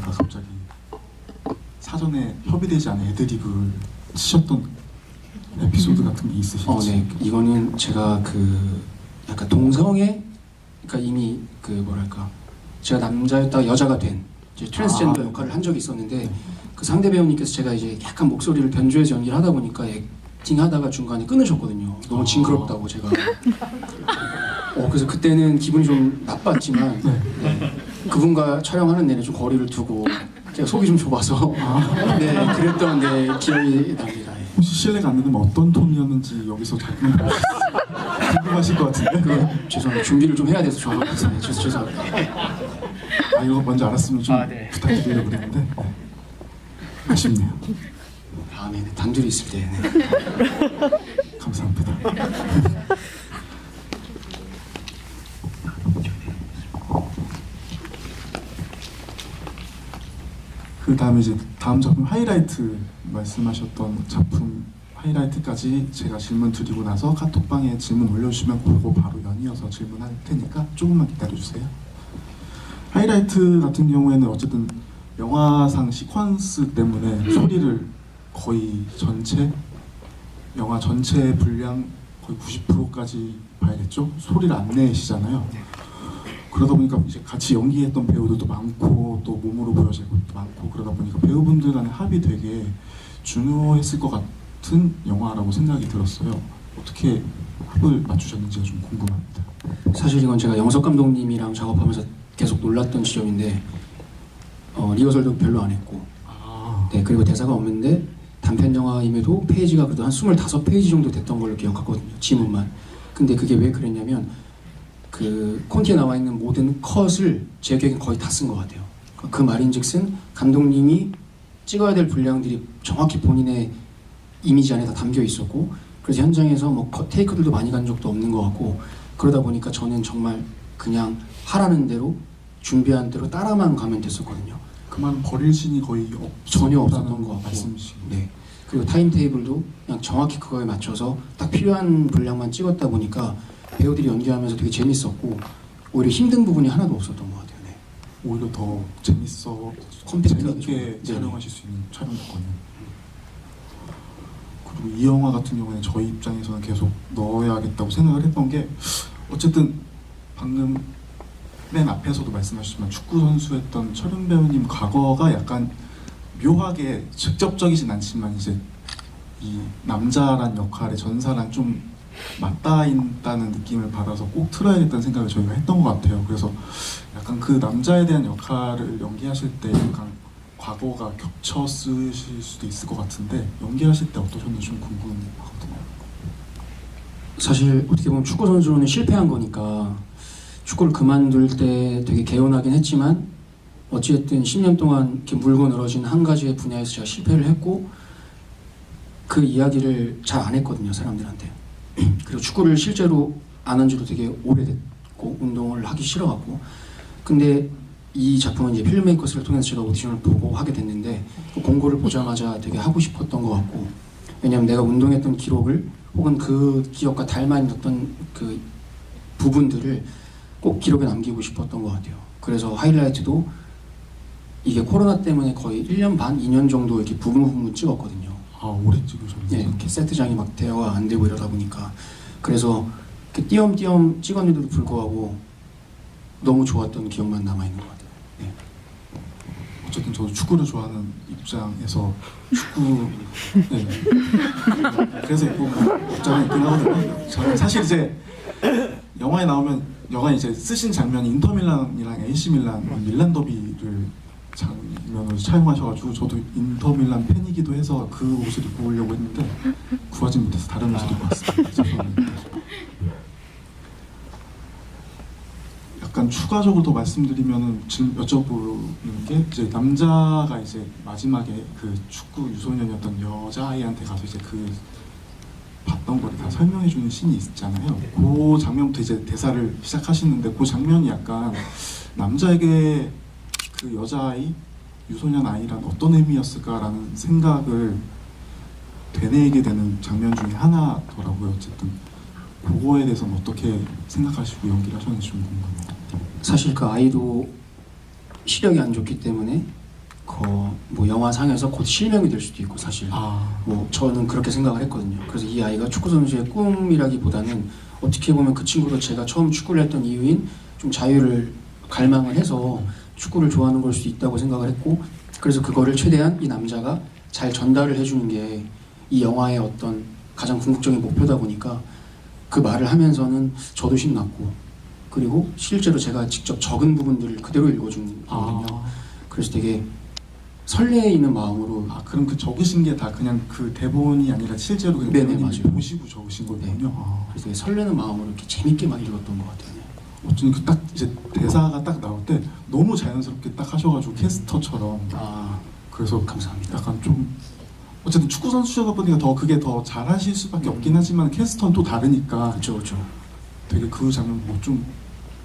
하다가 갑자기 사전에 협의되지 않은 애드리브를 치셨던 에피소드 같은 게 있으신지? 네. 이거는 제가 그 약간 동성애, 그러니까 이미 그 뭐랄까, 제가 남자였다가 여자가 된 이제 트랜스젠더 역할을 한 적이 있었는데 그 상대 배우님께서 제가 이제 약간 목소리를 변조해서 연기를 하다 보니까 액팅하다가 중간에 끊으셨거든요. 너무 징그럽다고 제가. 그래서 그때는 기분이 좀 나빴지만 그분과 촬영하는 내내 좀 거리를 두고 제가 속이 좀 좁아서 네, 그랬던 기억이 납니다. 혹시 실례가 안 되면 어떤 톤이었는지 여기서 궁금하실 것 같은데? 죄송합니다. 준비를 좀 해야 돼서 죄송합니다. 이거 먼저 알았으면 좀 네. 부탁드리려고 그랬는데 네. 아쉽네요. 다음에는 단둘이 있을 때. 네. 감사합니다. 그 다음에 이제 다음 작품 하이라이트 말씀하셨던 작품 하이라이트까지 제가 질문 드리고 나서 카톡방에 질문 올려주시면 그거 바로 연이어서 질문할 테니까 조금만 기다려주세요. 하이라이트 같은 경우에는 어쨌든 영화상 시퀀스 때문에 소리를 거의 영화 전체 분량 거의 90%까지 봐야겠죠? 소리를 안 내시잖아요. 그러다 보니까 이제 같이 연기했던 배우들도 많고 또 몸으로 보여질 것도 많고 그러다 보니까 배우분들 간의 합이 되게 중요했을 것 같은 영화라고 생각이 들었어요. 어떻게 합을 맞추셨는지가 좀 궁금합니다. 사실 이건 제가 영석 감독님이랑 작업하면서 계속 놀랐던 지점인데 리허설도 별로 안 했고 네, 그리고 대사가 없는데 단편 영화임에도 페이지가 그래도 한 25페이지 정도 됐던 걸로 기억하거든요. 지문만. 근데 그게 왜 그랬냐면 그 콘티에 나와 있는 모든 컷을 제 기억엔 거의 다 쓴 것 같아요. 그 말인즉슨 감독님이 찍어야 될 분량들이 정확히 본인의 이미지 안에 다 담겨 있었고 그래서 현장에서 뭐 테이크들도 많이 간 적도 없는 것 같고 그러다 보니까 저는 정말 그냥 하라는 대로 준비한 대로 따라만 가면 됐었거든요. 그만 버릴 신이 거의 전혀 없었던 것 같고 말씀이시고. 네. 그리고 타임 테이블도 그냥 정확히 그거에 맞춰서 딱 필요한 분량만 찍었다 보니까 배우들이 연기하면서 되게 재밌었고 오히려 힘든 부분이 하나도 없었던 것 같아요. 네. 오히려 더 재밌게 컴팩트하게 촬영하실 수 있는 촬영이었거든요. 그리고 이 영화 같은 경우에는 저희 입장에서는 계속 넣어야겠다고 생각을 했던 게 어쨌든 방금 맨 앞에서도 말씀하셨지만 축구 선수였던 철윤 배우님 과거가 약간 묘하게 직접적이진 않지만 이제 이 남자란 역할에 전사랑 좀 맞닿아 있다는 느낌을 받아서 꼭 틀어야겠다는 생각을 저희가 했던 것 같아요. 그래서 약간 그 남자에 대한 역할을 연기하실 때 약간 과거가 겹쳐 쓰실 수도 있을 것 같은데 연기하실 때 어떠셨는지 좀 궁금하거든요. 사실 어떻게 보면 축구 선수로는 실패한 거니까 축구를 그만둘 때 되게 개운하긴 했지만 어찌됐든 10년 동안 이렇게 물고 늘어진 한 가지의 분야에서 제가 실패를 했고 그 이야기를 잘 안 했거든요, 사람들한테. 그리고 축구를 실제로 안 한 지도 되게 오래됐고 운동을 하기 싫어갖고 근데 이 작품은 이제 필름메이커스를 통해서 제가 오디션을 보고 하게 됐는데 그 공고를 보자마자 되게 하고 싶었던 것 같고 왜냐면 내가 운동했던 기록을 혹은 그 기억과 닮아 있는 그 부분들을 꼭 기록에 남기고 싶었던 것 같아요. 그래서 하이라이트도 이게 코로나 때문에 거의 1년 반, 2년 정도 이렇게 부분 찍었거든요. 오래 찍으셨네요. 네, 이렇게 세트장이 막 대여가 안 되고 이러다 보니까 그래서 이렇게 띄엄띄엄 찍었는데도 불구하고 너무 좋았던 기억만 남아있는 것 같아요. 네. 어쨌든 저도 축구를 좋아하는 입장에서 축구 네. 그래서 뭐 입장이 있긴 하거든요. 저는 사실 이제 영화에 나오면 영화에 이제 쓰신 장면이 인터밀란이랑 AC 밀란 밀란 더비를 장면으로 촬영하셔가지고 저도 인터밀란 팬이기도 해서 그 옷을 입고 오려고 했는데 구하지 못해서 다른 옷을 입고 왔습니다. 죄송합니다. 약간 추가적으로 더 말씀드리면은 지금 여쭤보는 게 이제 남자가 이제 마지막에 그 축구 유소년이었던 여자아이한테 가서 이제 그 봤던 거를 다 설명해주는 씬이 있잖아요. 그 장면부터 이제 대사를 시작하시는데 그 장면이 약간 남자에게 그 여자아이, 유소년 아이란 어떤 의미였을까라는 생각을 되뇌이게 되는 장면 중에 하나더라고요. 어쨌든 그거에 대해서는 어떻게 생각하시고 연기를 하셨는지 좀 궁금해요. 사실 그 아이도 시력이 안 좋기 때문에 뭐 영화상에서 곧 실명이 될 수도 있고 사실 아, 뭐 저는 그렇게 생각을 했거든요. 그래서 이 아이가 축구 선수의 꿈이라기보다는 어떻게 보면 그 친구도 제가 처음 축구를 했던 이유인 좀 자유를 갈망을 해서 축구를 좋아하는 걸 수도 있다고 생각을 했고, 그래서 그거를 최대한 이 남자가 잘 전달을 해주는 게 이 영화의 어떤 가장 궁극적인 목표다 보니까 그 말을 하면서는 저도 신났고, 그리고 실제로 제가 직접 적은 부분들을 그대로 읽어준 거거든요. 그래서 되게 설레이는 마음으로. 그럼 그 적으신 게 다 그냥 그 대본이 아니라 실제로 그냥 네네, 배우님이 맞아요. 보시고 적으신 거군요. 네. 그래서 되게 설레는 마음으로 이렇게 재밌게 막 읽었던 것 같아요. 어쩐지 그 딱 이제 대사가 딱 나올 때 너무 자연스럽게 딱 하셔가지고 캐스터처럼. 그래서 감사합니다. 약간 좀 어쨌든 축구 선수시다 보니까 더 그게 더 잘하실 수밖에 없긴 하지만 캐스터는 또 다르니까 그렇죠. 되게 그 장면 뭐 좀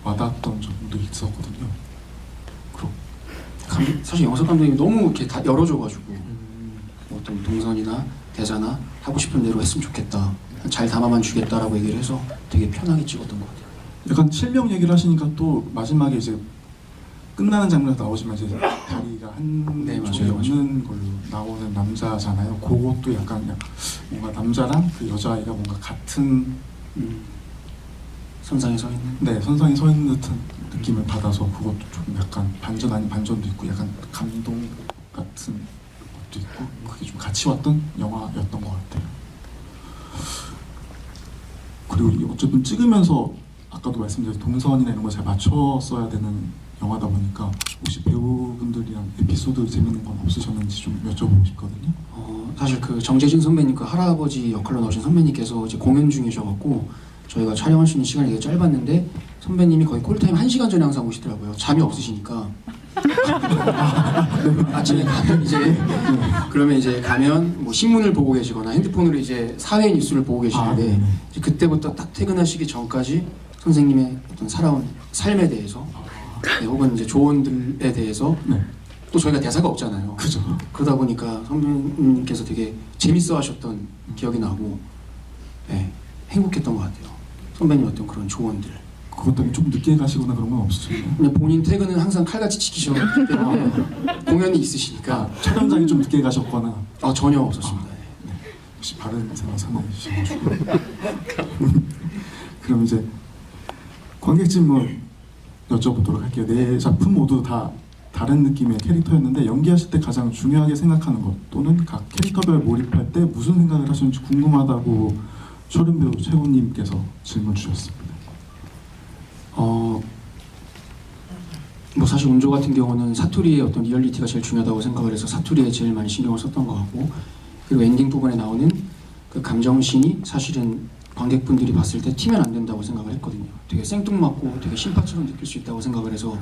와닿았던 점도 있었거든요. 사실 영석 감독님이 너무 이렇게 다 열어줘가지고 뭐 어떤 동선이나 대사나 하고 싶은 대로 했으면 좋겠다, 잘 담아만 주겠다라고 얘기를 해서 되게 편하게 찍었던 것 같아요. 약간 실명 얘기를 하시니까 또 마지막에 이제 끝나는 장면에서 나오지만 이제 다리가 한 네, 쪽이 맞아요, 없는 걸로 나오는 남자잖아요. 그것도 약간 뭔가 남자랑 그 여자아이가 뭔가 같은 선상에 서 있는. 네, 선상에 서 있는 듯한 느낌을 받아서 그것도 좀 약간 반전 아닌 반전도 있고 약간 감동 같은 것도 있고 그게 좀 같이 왔던 영화였던 것 같아요. 그리고 이게 어쨌든 찍으면서 아까도 말씀드린 동선이나 이런 걸 잘 맞췄어야 되는 영화다 보니까 혹시 배우분들이랑 에피소드 재밌는 건 없으셨는지 좀 여쭤보고 싶거든요. 사실 그 정재진 선배님, 그 할아버지 역할로 나오신 선배님께서 이제 공연 중이셔갖고 저희가 촬영할 수 있는 시간이 되게 짧았는데 선배님이 거의 콜타임 1시간 전에 항상 오시더라고요. 잠이 없으시니까. 아침에 가면 그러면 이제 가면 뭐 신문을 보고 계시거나 핸드폰으로 이제 사회 뉴스를 보고 계시는데 이제 그때부터 딱 퇴근하시기 전까지 선생님의 어떤 살아온 삶에 대해서 네, 혹은 이제 조언들에 대해서 또 저희가 대사가 없잖아요. 그죠. 그러다 보니까 선배님께서 되게 재밌어 하셨던 기억이 나고, 네, 행복했던 것 같아요. 선배님 어떤 그런 조언들. 그것 때문에 좀 늦게 가시거나 그런 건 없으셨나요? 그냥 본인 퇴근은 항상 칼같이 지키셨기 때문에 공연이 있으시니까. 촬영장에 좀 늦게 가셨거나. 전혀 없었습니다. 네. 혹시 바른 생각 상당히 주셔가지고. 그럼 이제 관객 질문 여쭤보도록 할게요. 네 작품 모두 다 다른 느낌의 캐릭터였는데 연기하실 때 가장 중요하게 생각하는 것 또는 각 캐릭터별 몰입할 때 무슨 생각을 하시는지 궁금하다고 초른 배우 최훈님께서 질문 주셨습니다. 뭐 사실 운조 같은 경우는 사투리의 어떤 리얼리티가 제일 중요하다고 생각을 해서 사투리에 제일 많이 신경을 썼던 것 같고, 그리고 엔딩 부분에 나오는 그 감정신이 사실은 관객분들이 봤을 때 튀면 안 된다고 생각을 했거든요. 되게 생뚱맞고 되게 신파처럼 느낄 수 있다고 생각을 해서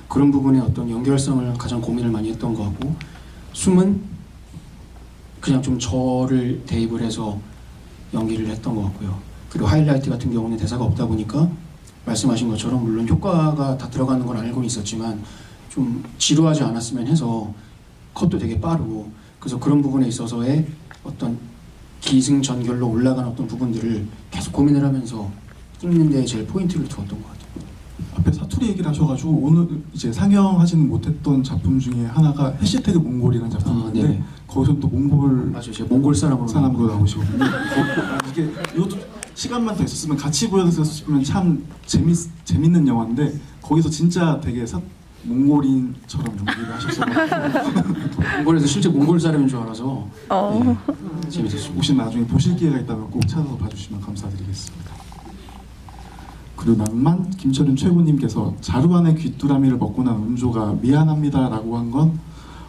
그런 부분에 어떤 연결성을 가장 고민을 많이 했던 것 같고, 숨은 그냥 좀 저를 대입을 해서 연기를 했던 것 같고요. 그리고 하이라이트 같은 경우는 대사가 없다 보니까 말씀하신 것처럼 물론 효과가 다 들어가는 걸 알고는 있었지만 좀 지루하지 않았으면 해서 컷도 되게 빠르고, 그래서 그런 부분에 있어서의 어떤 기승전결로 올라가는 어떤 부분들을 계속 고민을 하면서 찍는 데 제일 포인트를 두었던 것 같아요. 앞에 사투리 얘기를 하셔가지고 오늘 이제 상영하지는 못했던 작품 중에 하나가 해시태그 몽골이라는 작품인데 네. 거기서 또 몽골 맞아요. 제가 몽골 사람으로 나오시거든요. 이게 이것도 시간만 더 있었으면 같이 보여드렸으면 참 재밌는 영화인데 거기서 진짜 되게 몽골인처럼 연기를 하셨어요. 몽골에서 실제 몽골 사람인 줄 알아서 네, 재밌었습니다. 혹시 나중에 보실 기회가 있다면 꼭 찾아서 봐주시면 감사드리겠습니다. 그리고 낭만 김철윤 최고님께서 자루안의 귀뚜라미를 먹고 난 운조가 미안합니다라고 한 건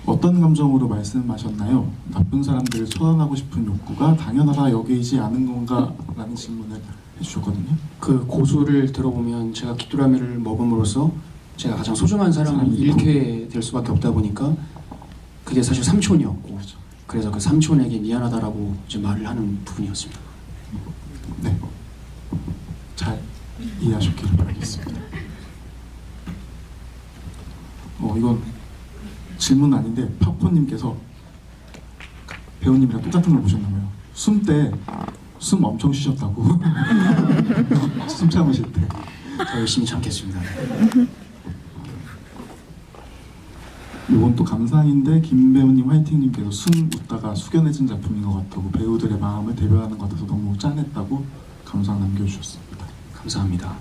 어떤 감정으로 말씀하셨나요? 나쁜 사람들을 처단하고 싶은 욕구가 당연하다 여기지 않은 건가? 라는 질문을 해주셨거든요. 그 고수를 들어보면 제가 귀뚜라미를 먹음으로써 제가 가장 소중한 사람을 잃게 될 수밖에 없다 보니까 그게 사실 삼촌이었고, 그렇죠. 그래서 그 삼촌에게 미안하다라고 이제 말을 하는 부분이었습니다. 네, 잘 이해하셨기를 바라겠습니다. 이건 질문 아닌데 파포님께서 배우님이랑 똑같은 걸 보셨나 봐요. 숨 때 숨 엄청 쉬셨다고. 숨 참으실 때. 더 열심히 참겠습니다. 이거 이건 또 감상인데 김 배우님 화이팅님께서 숨 웃다가 숙연해진 작품인 것 같다고 배우들의 마음을 대변하는 것 같아서 너무 짠했다고 감상 남겨주셨습니다. 감사합니다.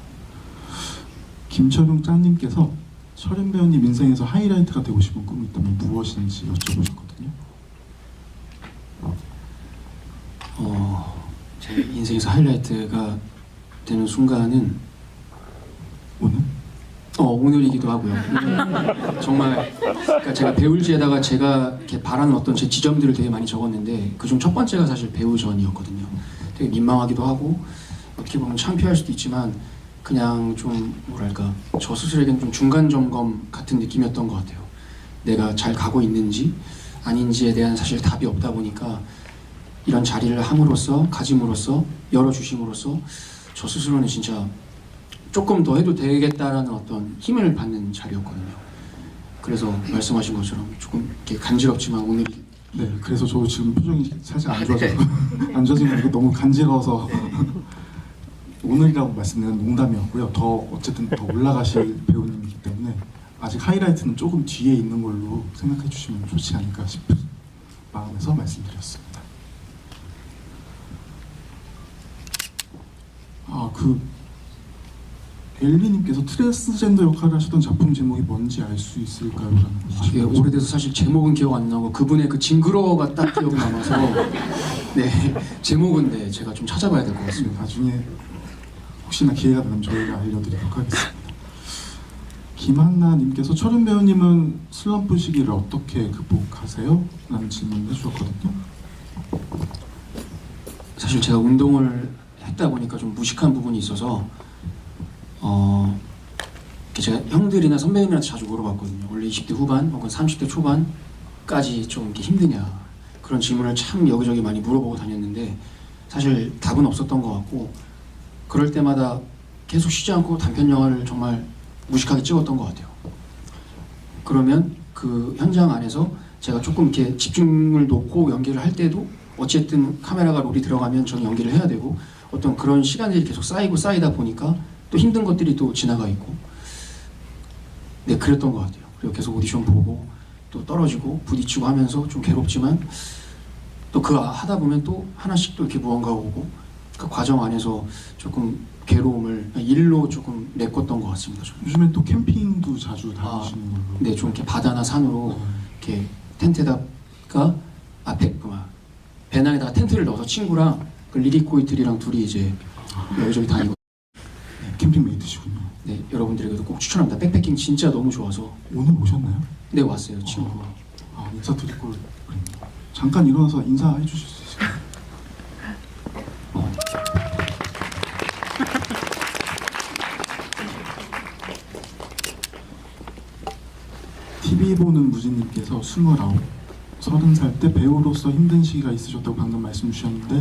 김철용 짠님께서 철현 배우님 인생에서 하이라이트가 되고 싶은 꿈이 있다면 무엇인지 여쭤보셨거든요. 제 인생에서 하이라이트가 되는 순간은 오늘이기도 하고요. 정말 그러니까 제가 배울지에다가 제가 이렇게 바라는 어떤 제 지점들을 되게 많이 적었는데 그중 첫 번째가 사실 배우전이었거든요. 되게 민망하기도 하고 어떻게 보면 창피할 수도 있지만 그냥 좀 뭐랄까 저 스스로에게는 좀 중간 점검 같은 느낌이었던 것 같아요. 내가 잘 가고 있는지 아닌지에 대한 사실 답이 없다 보니까 이런 자리를 함으로써 가짐으로써 열어주심으로써 저 스스로는 진짜 조금 더 해도 되겠다라는 어떤 힘을 받는 자리였거든요. 그래서 말씀하신 것처럼 조금 이렇게 간지럽지만 오늘 네, 그래서 저 지금 표정이 살짝 안 좋아져서 안 좋아지는 게 너무 간지러워서 오늘이라고 말씀드리는 농담이었고요. 더 어쨌든 더 올라가실 배우님이기 때문에 아직 하이라이트는 조금 뒤에 있는 걸로 생각해 주시면 좋지 않을까 싶은 마음에서 말씀드렸습니다. 엘비님께서 트랜스젠더 역할을 하셨던 작품 제목이 뭔지 알 수 있을까요? 라는 이게 오래돼서 사실 제목은 기억 안 나고 그분의 그 징그러워가 딱 기억이 남아서 네 제목은 네 제가 좀 찾아봐야 될 것 같습니다. 나중에 혹시나 기회가 되면 저희가 알려드리도록 하겠습니다. 김한나님께서 철은 배우님은 슬럼프 시기를 어떻게 극복하세요? 라는 질문을 해주셨거든요. 사실 제가 운동을 했다 보니까 좀 무식한 부분이 있어서 제가 형들이나 선배님들한테 자주 물어봤거든요. 원래 20대 후반 혹은 30대 초반까지 좀 이렇게 힘드냐 그런 질문을 참 여기저기 많이 물어보고 다녔는데 사실 답은 없었던 것 같고 그럴 때마다 계속 쉬지 않고 단편 영화를 정말 무식하게 찍었던 것 같아요. 그러면 그 현장 안에서 제가 조금 이렇게 집중을 놓고 연기를 할 때도 어쨌든 카메라가 롤이 들어가면 저는 연기를 해야 되고 어떤 그런 시간들이 계속 쌓이다 보니까 또 힘든 것들이 또 지나가 있고 네 그랬던 것 같아요. 그리고 계속 오디션 보고 또 떨어지고 부딪히고 하면서 좀 괴롭지만 또 그 하다 보면 또 하나씩 또 이렇게 무언가 오고 그 과정 안에서 조금 괴로움을 일로 조금 메꿨던 것 같습니다. 저는. 요즘엔 또 캠핑도 자주 다니시는 걸로. 네, 좀 이렇게 바다나 산으로 이렇게 텐트에다가 앞에 배낭에다가 텐트를 넣어서 친구랑 그 리리코이들이랑 둘이 이제 여기저기 다니고. 캠핑 메이트시군요. 네, 여러분들에게도 꼭 추천합니다. 백패킹 진짜 너무 좋아서. 오늘 오셨나요? 네, 왔어요, 친구가. 인사드릴 걸 그랬네요. 잠깐 일어나서 인사해 주실 수 있을까요? TV 보는 무진님께서 29, 30살 때 배우로서 힘든 시기가 있으셨다고 방금 말씀 주셨는데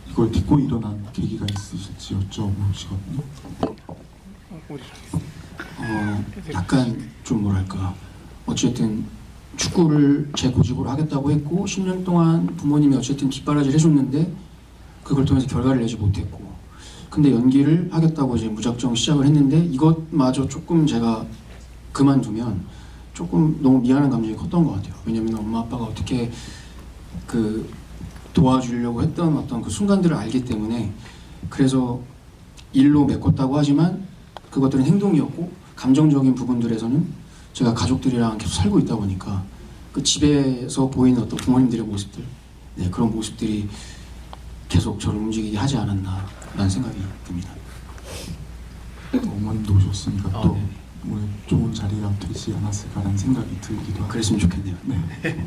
이걸 딛고 일어난 계기가 있으실지 여쭤보시거든요. 약간 좀 뭐랄까 어쨌든 축구를 제 고집으로 하겠다고 했고 10년 동안 부모님이 어쨌든 뒷바라지를 해줬는데 그걸 통해서 결과를 내지 못했고 근데 연기를 하겠다고 이제 무작정 시작을 했는데 이것마저 조금 제가 그만두면 조금 너무 미안한 감정이 컸던 것 같아요. 왜냐면 엄마 아빠가 어떻게 그 도와주려고 했던 어떤 그 순간들을 알기 때문에 그래서 일로 메꿨다고 하지만 그것들은 행동이었고 감정적인 부분들에서는 제가 가족들이랑 계속 살고 있다 보니까 그 집에서 보이는 어떤 부모님들의 모습들 네, 그런 모습들이 계속 저를 움직이게 하지 않았나라는 생각이 듭니다. 어머님도 오셨으니까 또 네. 오늘 좋은 자리가 되지 않았을까라는 생각이 들기도 하고 그랬으면 좋겠네요. 네.